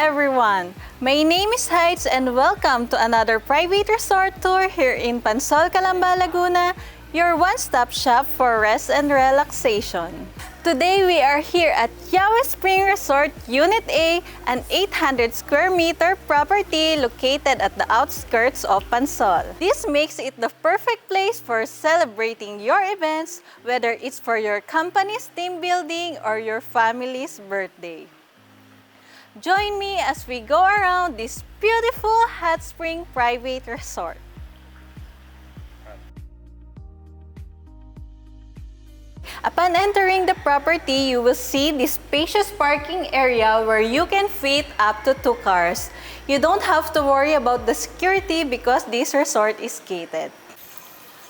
everyone! My name is Heights and welcome to another private resort tour here in Pansol, 𝗬𝗪𝗪𝗏, Laguna, your one-stop shop for rest and relaxation. Today we are here at Hotspring Resort Unit A, an 800 square meter property located at the outskirts of Pansol. This makes it the perfect place for celebrating your events, whether it's for your company's team building or your family's birthday. Join me as we go around this beautiful Hotspring private resort. Upon entering the property, you will see this spacious parking area where you can fit up to 2 cars. You don't have to worry about the security because this resort is gated.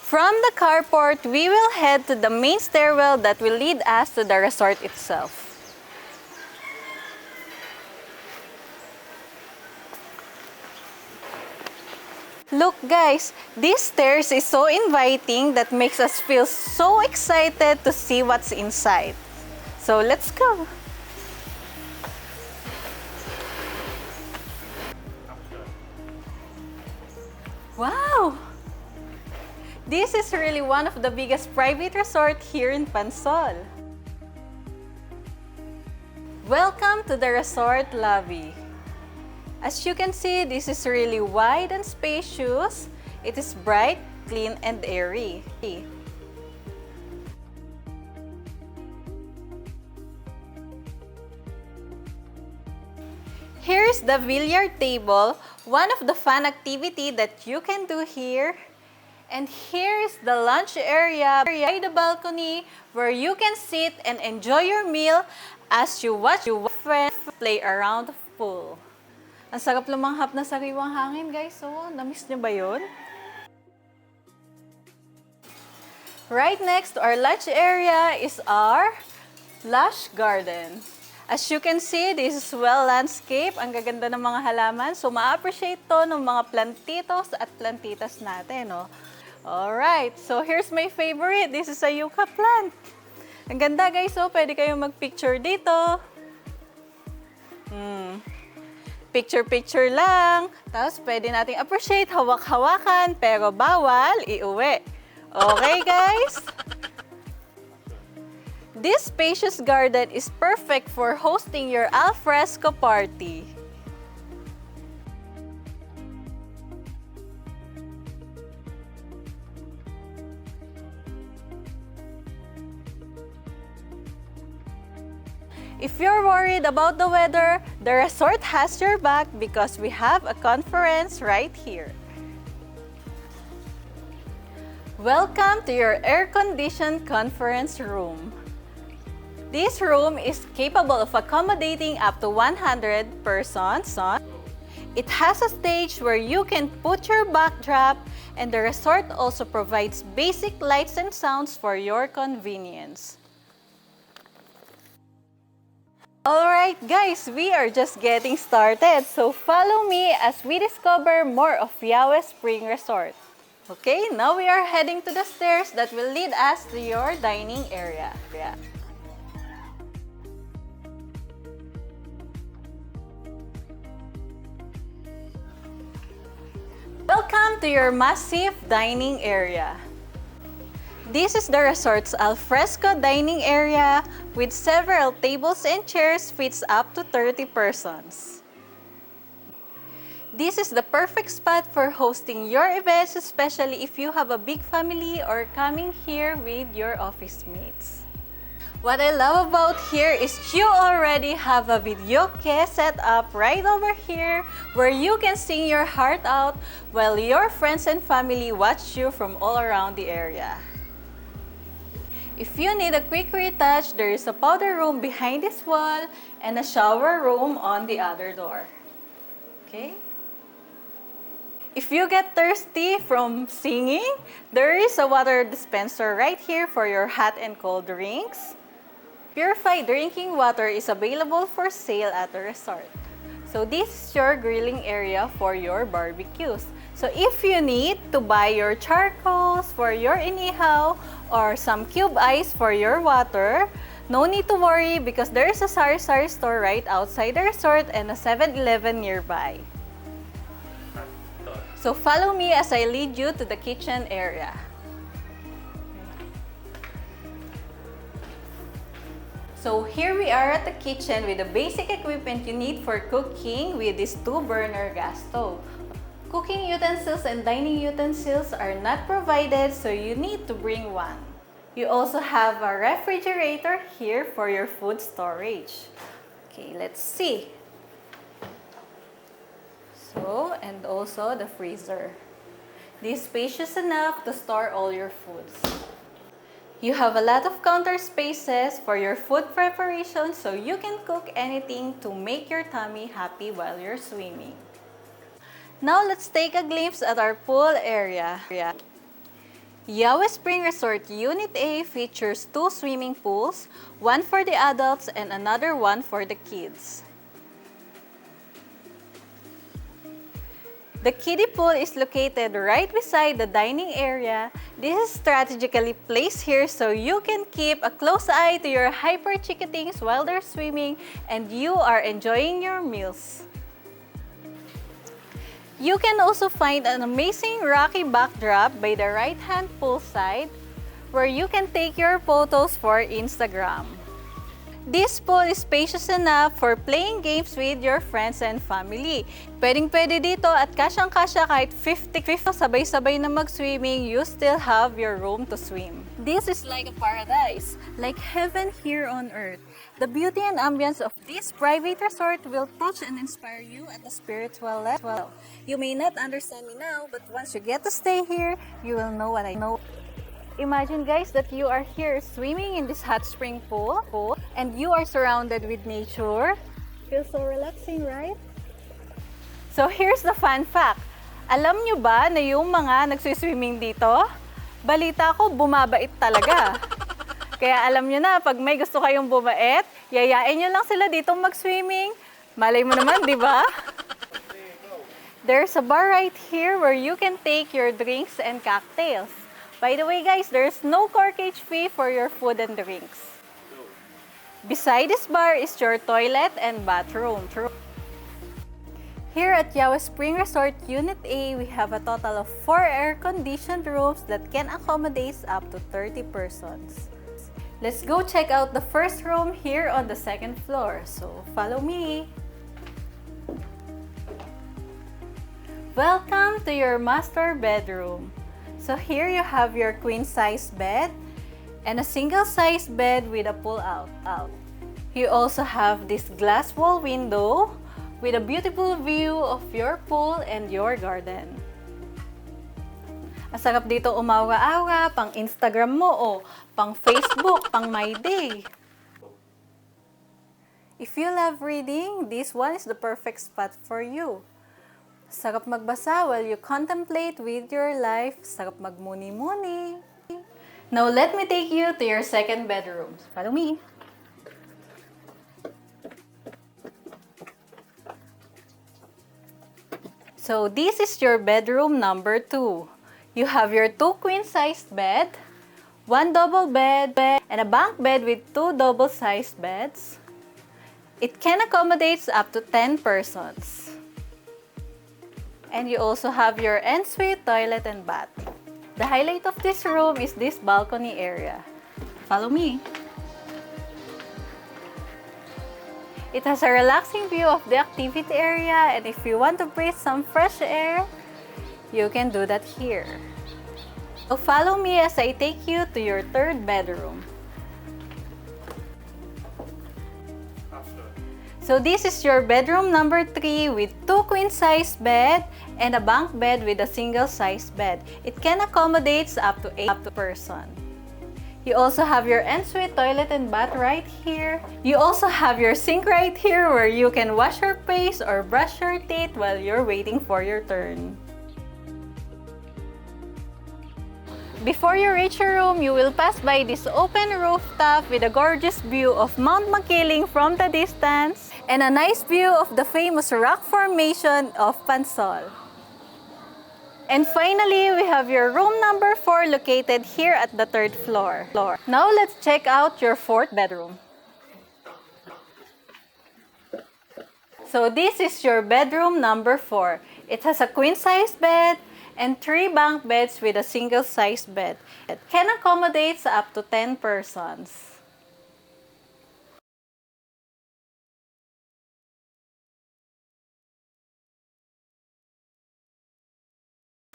From the carport, we will head to the main stairwell that will lead us to the resort itself. Look guys, this stairs is so inviting that makes us feel so excited to see what's inside. So let's go! Wow! This is really one of the biggest private resorts here in Pansol. Welcome to the resort lobby. As you can see, this is really wide and spacious. It is bright, clean, and airy. Here is the billiard table, one of the fun activity that you can do here. And here is the lunch area by the balcony where you can sit and enjoy your meal as you watch your friends play around the pool. Ang sarap lumanghap na sariwang hangin, guys. Oh, na-miss niyo ba yun? Right next to our lunch area is our lush garden. As you can see, this is well landscape. Ang gaganda ng mga halaman. So, ma-appreciate to ng mga plantitos at plantitas natin. Oh. Alright, so here's my favorite. This is a yucca plant. Ang ganda, guys. So, pwede kayong mag-picture dito. Picture-picture lang. Tapos pwede nating appreciate, hawak-hawakan, pero bawal iuwi. Okay, guys? This spacious garden is perfect for hosting your al fresco party. If you're worried about the weather, the resort has your back because we have a conference right here. Welcome to your air-conditioned conference room. This room is capable of accommodating up to 100 persons. It has a stage where you can put your backdrop, and the resort also provides basic lights and sounds for your convenience. Alright guys, we are just getting started. So follow me as we discover more of Hotspring Resort. Okay, now we are heading to the stairs that will lead us to your dining area. Welcome to your massive dining area. This is the resort's al fresco dining area with several tables and chairs fits up to 30 persons. This is the perfect spot for hosting your events, especially if you have a big family or coming here with your office mates. What I love about here is you already have a Videoke set up right over here where you can sing your heart out while your friends and family watch you from all around the area. If you need a quick retouch, there is a powder room behind this wall and a shower room on the other door. Okay? If you get thirsty from singing, there is a water dispenser right here for your hot and cold drinks. Purified drinking water is available for sale at the resort. So this is your grilling area for your barbecues. So if you need to buy your charcoals for your inihaw or some cube ice for your water, No need to worry because there is a sari-sari store right outside the resort and a 7-Eleven nearby. So follow me as I lead you to the kitchen area. So here we are at the kitchen with the basic equipment you need for cooking with this 2-burner gas stove. Cooking utensils and dining utensils are not provided, so you need to bring one. You also have a refrigerator here for your food storage. Okay, let's see. So, and also the freezer. This is spacious enough to store all your foods. You have a lot of counter spaces for your food preparation, so you can cook anything to make your tummy happy while you're swimming. Now let's take a glimpse at our pool area. 𝗬𝗟𝗡𝗏 Resort Unit A features 2 swimming pools, one for the adults and another one for the kids. The kiddie pool is located right beside the dining area. This is strategically placed here so you can keep a close eye to your hyper-chickadings while they're swimming and you are enjoying your meals. You can also find an amazing rocky backdrop by the right-hand pool side where you can take your photos for Instagram. This pool is spacious enough for playing games with your friends and family. Pwedeng-pwede dito at kasyang-kasya kahit 50 sabay-sabay na mag-swimming, you still have your room to swim. This is like a paradise, like heaven here on earth. The beauty and ambience of this private resort will touch and inspire you at the spiritual level. You may not understand me now, but once you get to stay here, you will know what I know. Imagine guys that you are here swimming in this hot spring pool and you are surrounded with nature. Feels so relaxing, right? So here's the fun fact. Alam nyo ba na yung mga nagsiswimming dito? Balita ko, bumabait talaga. Kaya alam nyo na, pag may gusto kayong bumait, yayain nyo lang sila dito mag-swimming. Malay mo naman, di ba? There's a bar right here where you can take your drinks and cocktails. By the way guys, there's no corkage fee for your food and drinks. Beside this bar is your toilet and bathroom. Here at 𝗬𝗟𝗡𝗏 Resort Unit A, we have a total of 4 air-conditioned rooms that can accommodate up to 30 persons. Let's go check out the first room here on the 2nd floor. So follow me. Welcome to your master bedroom. So here you have your queen-size bed and a single-size bed with a pull-out. You also have this glass wall window with a beautiful view of your pool and your garden. Ang sarap dito umawa-awa, pang Instagram mo o pang Facebook, pang My Day. If you love reading, this one is the perfect spot for you. Sarap magbasa while you contemplate with your life. Sarap magmuni-muni. Now let me take you to your 2nd bedroom. Follow me. So this is your bedroom number 2. You have your 2 queen-sized bed, 1 double bed, and a bunk bed with 2 double-sized beds. It can accommodate up to 10 persons. And you also have your ensuite toilet and bath. The highlight of this room is this balcony area. Follow me. It has a relaxing view of the activity area, and if you want to breathe some fresh air, you can do that here. So follow me as I take you to your 3rd bedroom. So this is your bedroom number 3 with 2 queen-size bed and a bunk bed with a single-size bed. It can accommodate up to 8 person. You also have your ensuite toilet and bath right here. You also have your sink right here where you can wash your face or brush your teeth while you're waiting for your turn. Before you reach your room, you will pass by this open rooftop with a gorgeous view of Mount Makiling from the distance and a nice view of the famous rock formation of Pansol. And finally, we have your room number 4 located here at the 3rd floor. Now let's check out your 4th bedroom. So this is your bedroom number 4. It has a queen-size bed and 3 bunk beds with a single-size bed. It can accommodate up to 10 persons.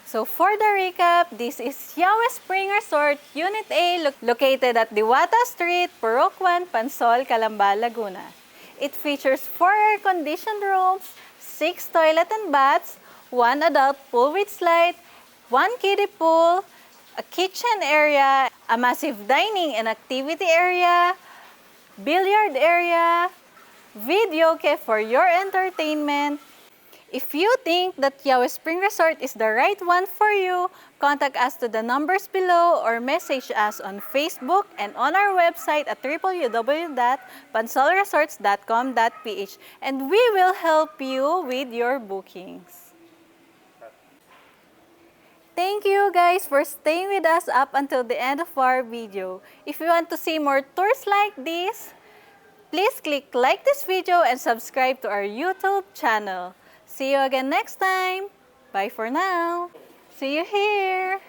So for the recap, this is 𝗬𝗢𝗥𝗏 Resort Unit A located at Diwata Street, Purok 1, Pansol, Calamba, Laguna. It features 4 air-conditioned rooms, 6 toilet and baths, 1 adult pool with slide, 1 kiddie pool, a kitchen area, a massive dining and activity area, billiard area, videoke for your entertainment. If you think that 𝗬𝗢𝗥𝗏 Resort is the right one for you, contact us to the numbers below or message us on Facebook and on our website at www.pansolresorts.com.ph, and we will help you with your bookings. Thank you guys for staying with us up until the end of our video. If you want to see more tours like this, please click like this video and subscribe to our YouTube channel. See you again next time. Bye for now. See you here.